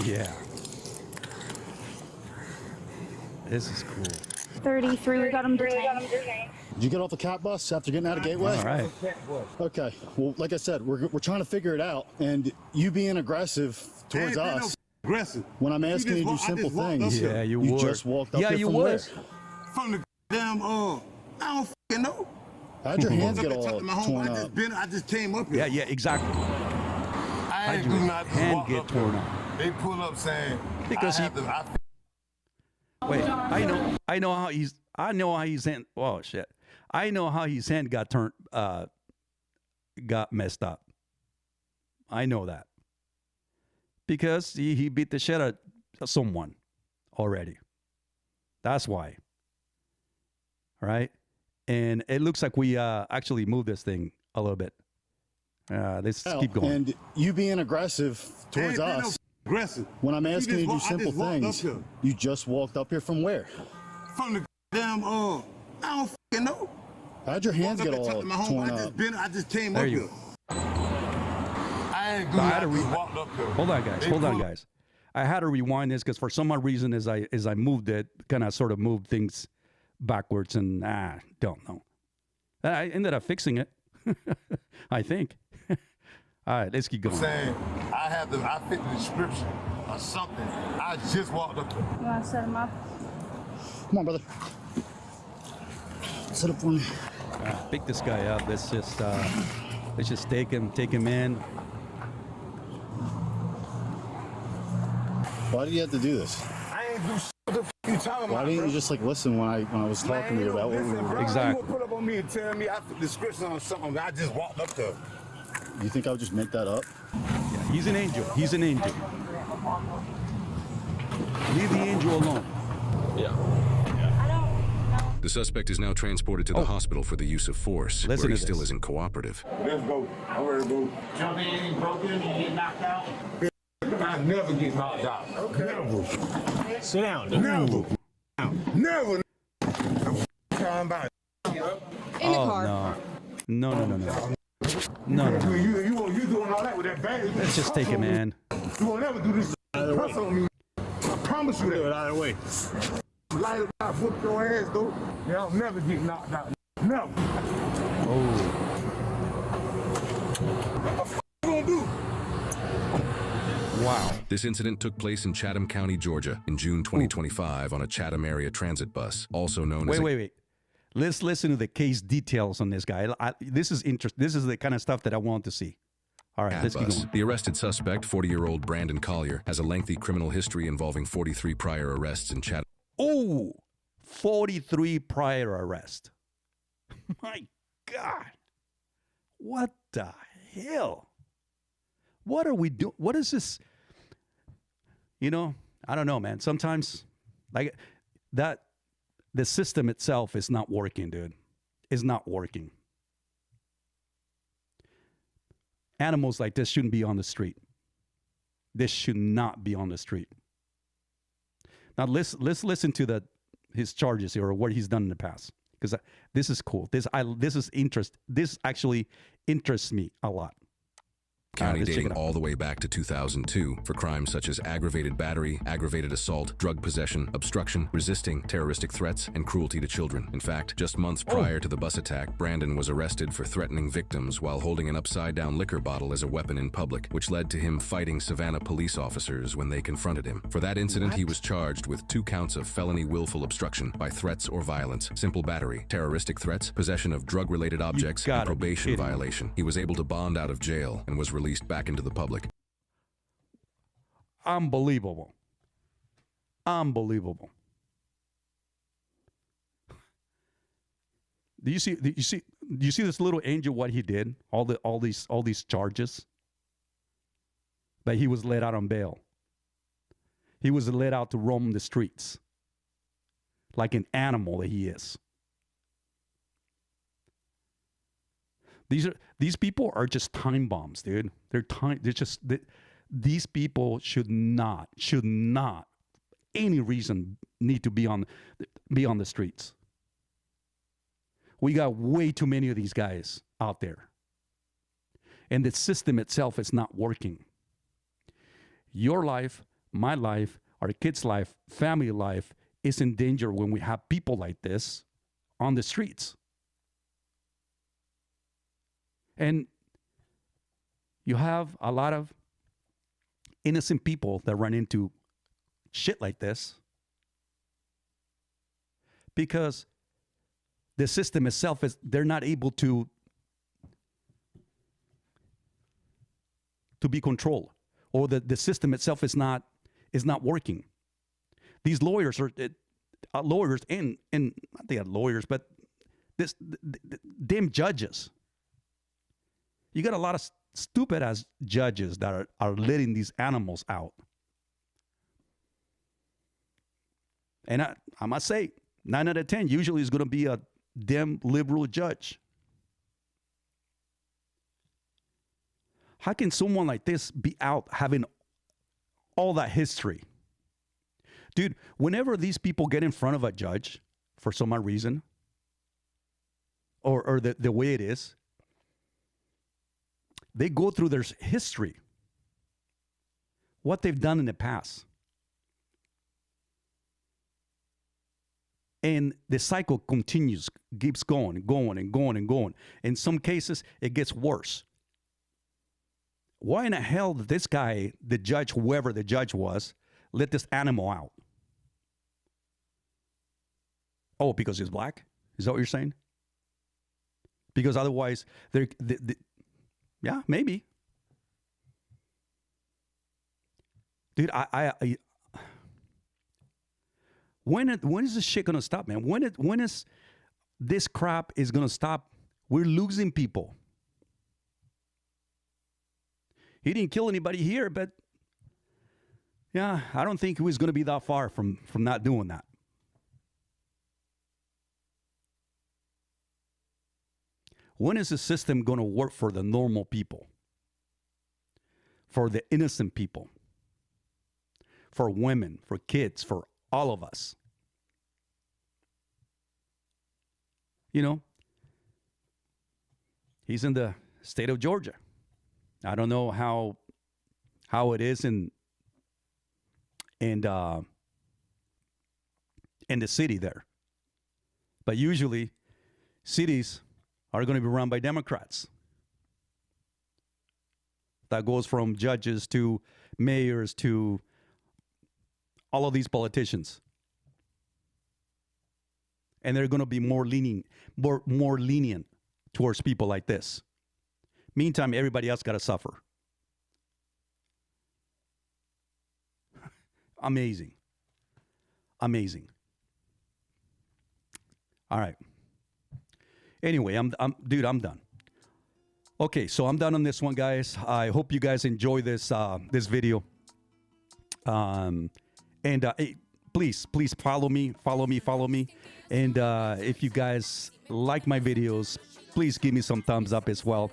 Yeah. This is cool. 33, we got him detained. Did you get off the cat bus after getting out of Gateway? All right. Okay. Well, like I said, we're trying to figure it out, and you being aggressive towards us. Aggressive. When I'm asking you to do simple things, Yeah, you you would. just walked up Yeah, here you from would. where? From the damn I don't fucking know. How'd your hands I get was up all there talking to my torn homeboy. up? I just came up here. Yeah, yeah, exactly. I ain't How'd do your nothing. hand Walked get up torn here. up? They pull up saying Because I he- have to, Wait, I know how his hand. Oh shit! I know how his hand got got messed up. I know that. Because he beat the shit out of someone already. That's why. Right? And it looks like we actually moved this thing a little bit. Let's keep going. And you being aggressive towards us. Aggressive. When I'm asking you to do I simple just walked things, up here. you just walked up here from where? From the damn, I don't fucking know. How'd your hands get all torn up? I just came There up you here. I ain't I had to just walked up here. Hold on, guys. They Hold on, pull- guys. I had to rewind this because for some odd reason, as I moved it, kind of sort of moved things backwards, and don't know. I ended up fixing it. I think. All right, let's keep going. I'm saying I fit the description or something. I just walked up here. You want to set him up? Come on, brother. Set up for me. Pick this guy up. Let's just take him in. Why did you have to do this? I ain't do shit. What the f you talking about? Why didn't bro? you just like listen when I was talking to you about what we listen, were bro. Exactly. You gonna pull up on me and tell me I fit the description on something. I just walked up there. You think I would just make that up? Yeah, he's an angel. He's an angel. Leave the angel alone. The suspect is now transported to the hospital for the use of force, Listen where he to still this. isn't cooperative. Let's go. I'm ready to go. Jump in, broke in, you get knocked out. I never get knocked out. Okay. Never. Sit down. Never. Never. Time about it. In the car. No. No. You doing all that with that bag? Let's just take him in. You won't never do this. Press on me. I promise you that. Do it out of the way. Light it out, whoop your ass, though. Yeah, I'll never get knocked out. Never. Oh. What the f you gonna do? Wow. This incident took place in Chatham County, Georgia, in June 2025 on a Chatham area transit bus, also known as Wait. Let's listen to the case details on this guy. This is interesting. This is the kind of stuff that I want to see. All right, let's keep bus. going. The arrested suspect, 40-year-old Brandon Collier, has a lengthy criminal history involving 43 prior arrests in Chatham. Oh, 43 prior arrests. My God. What the hell? What are we doing? What is this? You know, I don't know, man. Sometimes, like that, the system itself is not working, dude. It's not working. Animals like this shouldn't be on the street. This should not be on the street. Now let's listen to his charges here, or what he's done in the past, because this is cool. This actually interests me a lot. County dating all the way back to 2002 for crimes such as aggravated battery, aggravated assault, drug possession, obstruction, resisting, terroristic threats, and cruelty to children. In fact, just months prior to the bus attack, Brandon was arrested for threatening victims while holding an upside-down liquor bottle as a weapon in public, which led to him fighting Savannah police officers when they confronted him. For that incident, he was charged with 2 counts of felony willful obstruction by threats or violence, simple battery, terroristic threats, possession of drug-related objects, and probation violation. He was able to bond out of jail and was released back into the public. Unbelievable. Do you see this little angel, what he did? All these charges? But he was let out on bail. He was let out to roam the streets like an animal that he is. These people are just time bombs, dude. These people should not any reason need to be on the streets. We got way too many of these guys out there. And the system itself is not working. Your life, my life, our kids' life, family life is in danger when we have people like this on the streets. And you have a lot of innocent people that run into shit like this because the system itself they're not able to be controlled, or the system itself is not working. These lawyers are lawyers and not they are lawyers, but them judges. You got a lot of stupid ass judges that are letting these animals out. And I must say, 9 out of 10 usually is going to be a damn liberal judge. How can someone like this be out having all that history? Dude, whenever these people get in front of a judge for some odd reason, or the way it is, they go through their history, what they've done in the past. And the cycle continues, keeps going and going and going and going. In some cases, it gets worse. Why in the hell did this guy, the judge, whoever the judge was, let this animal out? Oh, because he's black? Is that what you're saying? Because otherwise, yeah, maybe. Dude, when is this shit gonna stop, man? When is this crap is gonna stop? We're losing people. He didn't kill anybody here, but yeah, I don't think he was gonna be that far from not doing that. When is the system gonna work for the normal people? For the innocent people? For women, for kids, for all of us. You know, he's in the state of Georgia. I don't know how it is in the city there. But usually cities are going to be run by Democrats. That goes from judges to mayors to all of these politicians. And they're going to be more lenient towards people like this. Meantime, everybody else got to suffer. Amazing. Amazing. All right. Anyway, I'm done. Okay, so I'm done on this one, guys. I hope you guys enjoy this video. Hey, please follow me. And if you guys like my videos, please give me some thumbs up as well.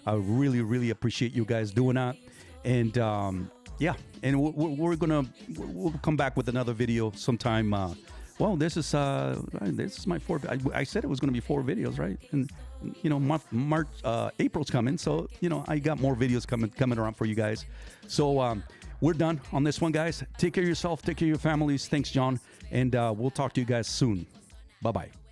I really, really appreciate you guys doing that. And yeah, and we'll come back with another video sometime. Well, this is my fourth. I said it was going to be 4 videos, right? And you know, April's coming, so you know I got more videos coming around for you guys. So we're done on this one, guys. Take care of yourself. Take care of your families. Thanks, John. And we'll talk to you guys soon. Bye-bye.